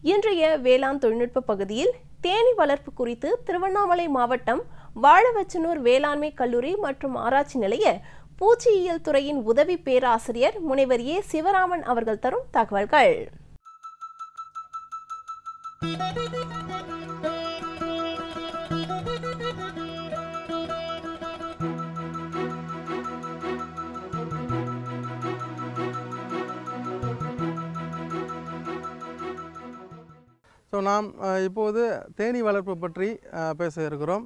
இன்றைய வேளாண் தொழில்நுட்ப பகுதியில் தேனீ வளர்ப்பு குறித்து திருவண்ணாமலை மாவட்டம் வாழவச்சனூர் வேளாண்மை கல்லூரி மற்றும் ஆராய்ச்சி நிலைய பூச்சியியல் துறையின் உதவி பேராசிரியர் முனைவர் ஏ சிவராமன் அவர்கள் தரும் தகவல்கள். நாம் இப்போது தேனீ வளர்ப்பு பற்றி பேச இருக்கிறோம்.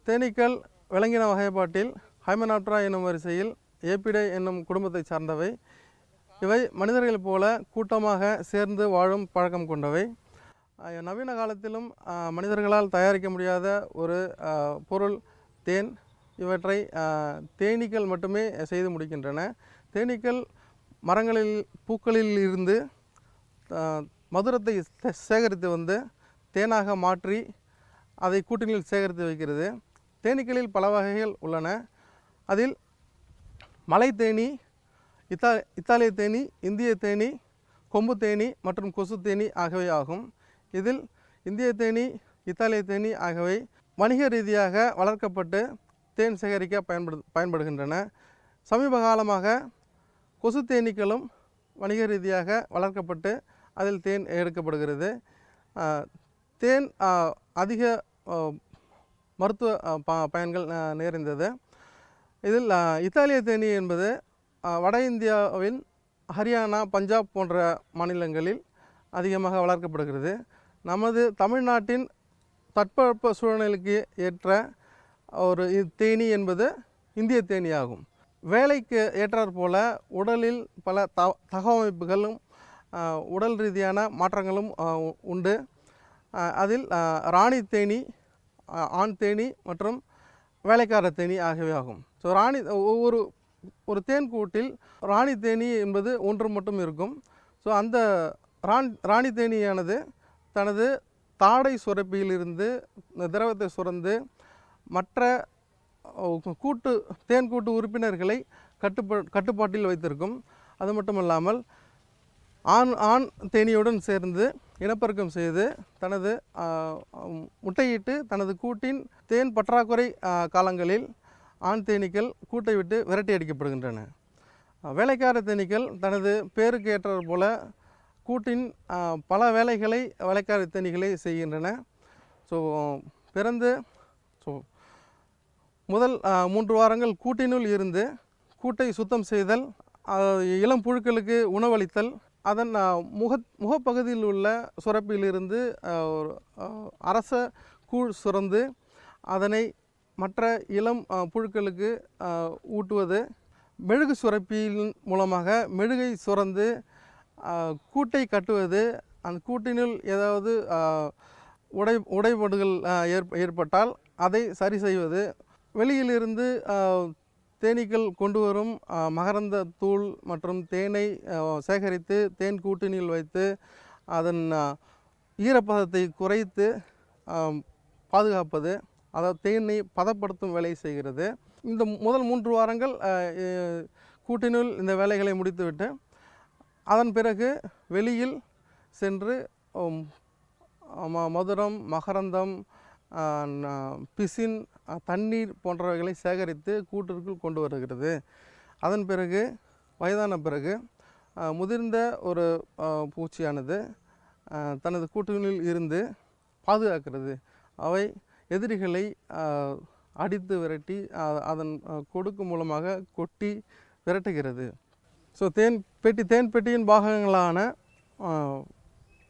தேனீக்கள் விலங்கின வகைப்பாட்டில் ஹைமெனாப்டரா என்னும் வரிசையில் ஏபிடை என்னும் குடும்பத்தை சார்ந்தவை. இவை மனிதர்கள் போல கூட்டமாக சேர்ந்து வாழும் பழக்கம் கொண்டவை. நவீன காலத்திலும் மனிதர்களால் தயாரிக்க முடியாத ஒரு பொருள் தேன். இவற்றை தேனீக்கள் மட்டுமே செய்து முடிக்கின்றன. தேனீக்கள் மரங்களில் பூக்களில் இருந்து மதுரத்தை சேகரித்து வந்து தேனாக மாற்றி அதை கூட்டினில் சேகரித்து வைக்கிறது. தேனீக்களில் பல வகைகள் உள்ளன. அதில் மலை தேனீ, இத்தாலிய தேனீ, இந்திய தேனீ, கொம்பு தேனீ மற்றும் கொசு தேனீ ஆகியவை ஆகும். இதில் இந்திய தேனீ, இத்தாலிய தேனீ ஆகியவை வணிக ரீதியாக வளர்க்கப்பட்டு தேன் சேகரிக்க பயன்படுகின்றன. சமீப காலமாக கொசு தேனீக்களும் வணிக ரீதியாக வளர்க்கப்பட்டு அதில் தேன் எடுக்கப்படுகிறது. தேன் அதிக மருத்துவ பயன்கள் நிறைந்தது. இதில் இத்தாலிய தேனீ என்பது வட இந்தியாவின் ஹரியானா, பஞ்சாப் போன்ற மாநிலங்களில் அதிகமாக வளர்க்கப்படுகிறது. நமது தமிழ்நாட்டின் தட்பவெப்ப சூழ்நிலைக்கு ஏற்ற ஒரு தேனீ என்பது இந்திய தேனீ ஆகும். வேலைக்கு ஏற்றாற்போல உடலில் பல தகவமைப்புகளும் உடல் ரீதியான மாற்றங்களும் உண்டு. அதில் ராணி தேனீ, ஆண் தேனீ மற்றும் வேலைக்கார தேனீ ஆகியவை ஆகும். ஸோ ஒரு தேன் கூட்டில் ராணி தேனீ என்பது ஒன்று மட்டும் இருக்கும். ஸோ அந்த ராணி தேனீயானது தனது தாடை சுரப்பியிலிருந்து திரவத்தை சுரந்து மற்ற தேன் கூட்டு உறுப்பினர்களை கட்டுப்பாட்டில் வைத்திருக்கும். அது மட்டுமல்லாமல் ஆண் தேனீயுடன் சேர்ந்து இனப்பெருக்கம் செய்து தனது முட்டையிட்டு தனது கூட்டின் தேன் பற்றாக்குறை காலங்களில் ஆண் தேனீக்கள் கூட்டை விட்டு விரட்டி அடிக்கப்படுகின்றன. வேலைக்கார தேனீக்கள் தனது பேருக்கு ஏற்றார் போல கூட்டின் பல வேலைகளை வேலைக்கார தேனீக்களை செய்கின்றன. பிறந்து முதல் 3 வாரங்கள் கூட்டினுள் இருந்து கூட்டை சுத்தம் செய்தல், இளம் புழுக்களுக்கு உணவளித்தல், அதன் முகப்பகுதியில் உள்ள சுரப்பிலிருந்து அரச கூழ் சுரந்து அதனை மற்ற இளம் புழுக்களுக்கு ஊட்டுவது, மெழுகு சுரப்பியின் மூலமாக மெழுகை சுரந்து கூட்டை கட்டுவது, அந்த கூட்டினுள் ஏதாவது உடைபாடுகள் ஏற்பட்டால் அதை சரி செய்வது, வெளியிலிருந்து தேனீக்கள் கொண்டு வரும் மகரந்த தூள் மற்றும் தேனை சேகரித்து தேன் கூட்டினில் வைத்து அதன் ஈரப்பதத்தை குறைத்து பாதுகாப்பது, அதாவது தேனை பதப்படுத்தும் வேலை செய்கிறது. இந்த முதல் 3 வாரங்கள் கூட்டினுள் இந்த வேலைகளை முடித்துவிட்டு அதன் பிறகு வெளியில் சென்று மதுரம், மகரந்தம், பிசின், தண்ணீர் போன்றவைகளை சேகரித்து கூட்டிற்குள் கொண்டு வருகிறது. அதன் பிறகு வயதான பிறகு முதிர்ந்த ஒரு பூச்சியானது தனது கூட்டினுள் இருந்து பாதுகாக்கிறது. அவை எதிரிகளை அடித்து விரட்டி அதன் கொடுக்கு மூலமாக கொட்டி விரட்டுகிறது. ஸோ தேன் பெட்டியின் பாகங்களான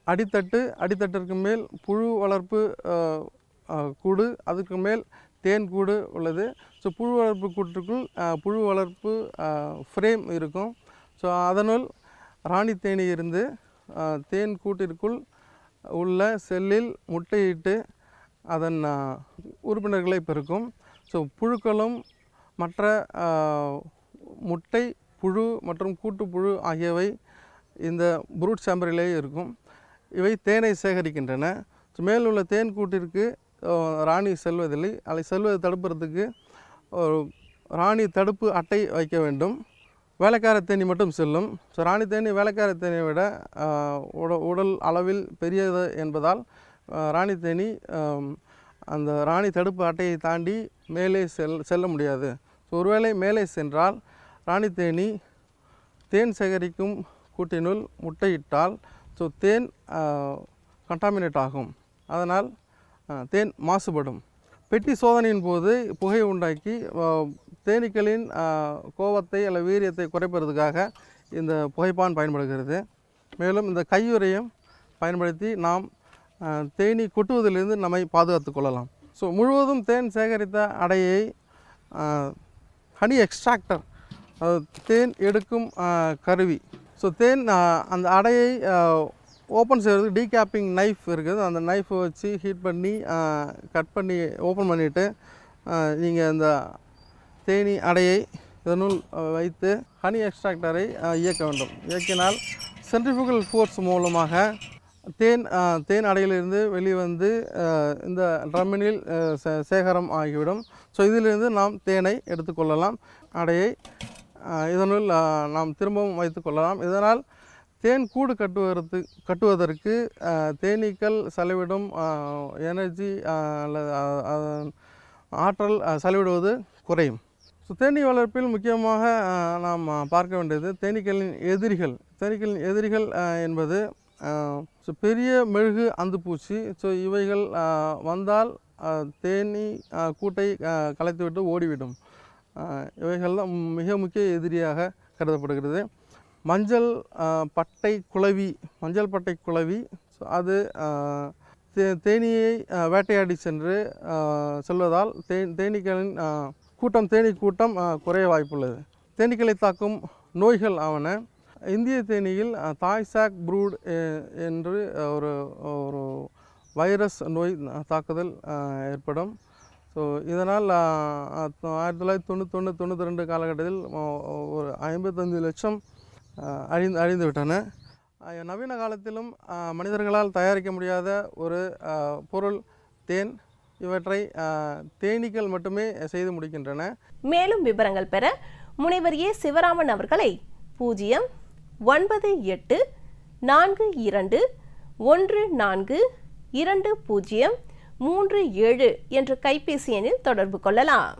அடித்தட்டிற்கு மேல் புழு வளர்ப்பு கூடு, அதுக்கு மேல் தேன் கூடு உள்ளது. ஸோ புழு வளர்ப்பு கூட்டுக்குள் புழு வளர்ப்பு ஃப்ரேம் இருக்கும். ஸோ அதனுள் ராணி தேனீ இருந்து தேன் கூட்டிற்குள் உள்ள செல்லில் முட்டையிட்டு அதன் உறுப்பினர்களை பெருக்கும். ஸோ புழுக்களும் மற்ற முட்டை, புழு மற்றும் கூட்டுப்புழு ஆகியவை இந்த ப்ரூட் சேம்பரிலேயே இருக்கும். இவை தேனை சேகரிக்கின்றன. மேல் உள்ள தேன் கூட்டிற்கு ராணி செல்வதில்லை. அதை செல்வதை தடுப்பதற்கு ஒரு ராணி தடுப்பு அட்டை வைக்க வேண்டும். வேலைக்கார தேனி மட்டும் செல்லும். ஸோ ராணி தேனி வேலைக்கார தேனியை விட உடல் அளவில் பெரியது என்பதால் ராணி தேனி அந்த ராணி தடுப்பு அட்டையை தாண்டி மேலே செல்ல முடியாது. ஸோ ஒருவேளை மேலே சென்றால் ராணி தேனி தேன் சேகரிக்கும் கூட்டினுள் முட்டையிட்டால் ஸோ தேன் கண்டாமினேட் ஆகும். அதனால் தேன் மாசுபடும். பெட்டி சோதனையின் போது புகை உண்டாக்கி தேனீக்களின் கோபத்தை அல்ல வீரியத்தை குறைப்பதற்காக இந்த புகைப்பான் பயன்படுகிறது. மேலும் இந்த கையுறையும் பயன்படுத்தி நாம் தேனீ கொட்டுவதிலிருந்து நம்மை பாதுகாத்து கொள்ளலாம். ஸோ முழுவதும் தேன் சேகரித்த அடையை ஹனி எக்ஸ்ட்ராக்டர், தேன் எடுக்கும் கருவி. ஸோ தேன் அந்த அடையை ஓப்பன் செய்கிறதுக்கு டீகேப்பிங் நைஃப் இருக்குது. அந்த நைஃபை வச்சு ஹீட் பண்ணி கட் பண்ணி ஓப்பன் பண்ணிவிட்டு நீங்கள் இந்த தேனி அடையை இதனுள் வைத்து ஹனி எக்ஸ்ட்ராக்டரை இயக்க வேண்டும். இயக்கினால் சென்ட்ரிஃபியூகல் ஃபோர்ஸ் மூலமாக தேன் அடையிலிருந்து வெளிவந்து இந்த ட்ரம்மினில் சேகரம் ஆகிவிடும். ஸோ இதிலிருந்து நாம் தேனை எடுத்துக்கொள்ளலாம். அடையை இதனுள் நாம் திரும்பவும் வைத்து கொள்ளலாம். இதனால் தேன் கூடு கட்டுவதற்கு தேனீக்கள் செலவிடும் எனர்ஜி அல்லது ஆற்றல் செலவிடுவது குறையும். ஸோ தேனீ வளர்ப்பில் முக்கியமாக நாம் பார்க்க வேண்டியது தேனீக்களின் எதிரிகள். தேனீக்களின் எதிரிகள் என்பது ஸோ பெரிய மெழுகு அந்துப்பூச்சி. ஸோ இவைகள் வந்தால் தேனீ கூட்டை கலைத்துவிட்டு ஓடிவிடும். இவைகள் தான் மிக முக்கிய எதிரியாக கருதப்படுகிறது. மஞ்சள் பட்டை குளவி ஸோ அது தேனீயை வேட்டையாடி செல்வதால் தேனீக்களின் தேனீ கூட்டம் குறைய வாய்ப்புள்ளது. தேனீக்களை தாக்கும் நோய்கள் ஆவன. இந்திய தேனீயில் தாய்சாக் ப்ரூட் என்று ஒரு வைரஸ் நோய் தாக்குதல் ஏற்படும். ஸோ இதனால் 1991-92 காலகட்டத்தில் ஒரு 55 லட்சம் அழிந்து விட்டன. நவீன காலத்திலும் மனிதர்களால் தயாரிக்க முடியாத ஒரு பொருள் தேன். இவற்றை தேனீக்கள் மட்டுமே செய்து முடிக்கின்றன. மேலும் விவரங்கள் பெற முனைவர் ஏ. சிவராமன் அவர்களை 09842142037 என்ற கைபேசி எண்ணில் தொடர்பு கொள்ளலாம்.